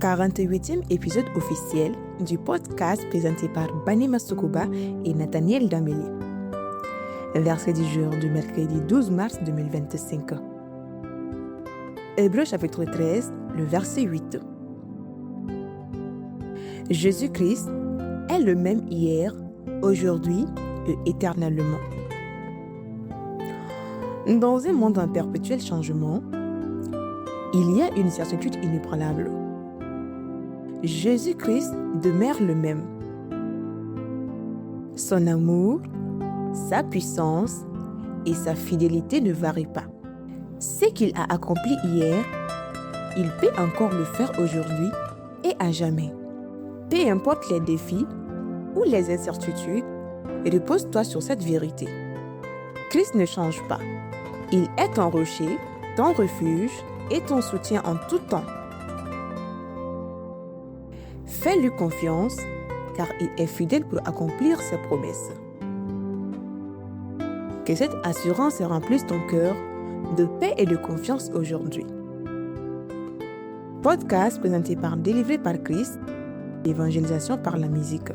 48e épisode officiel du podcast présenté par Bani Massoukouba et Nathaniel Dameli. Verset du jour du mercredi 12 mars 2025. Hébreux chapitre 13, le verset 8. Jésus-Christ est le même hier, aujourd'hui et éternellement. Dans un monde en perpétuel changement, il y a une certitude inébranlable. Jésus-Christ demeure le même. Son amour, sa puissance et sa fidélité ne varient pas. Ce qu'il a accompli hier, il peut encore le faire aujourd'hui et à jamais. Peu importe les défis ou les incertitudes, repose-toi sur cette vérité. Christ ne change pas. Il est ton rocher, ton refuge et ton soutien en tout temps. Fais-lui confiance, car il est fidèle pour accomplir ses promesses. Que cette assurance remplisse ton cœur de paix et de confiance aujourd'hui. Podcast présenté par Délivré par Christ, évangélisation par la musique.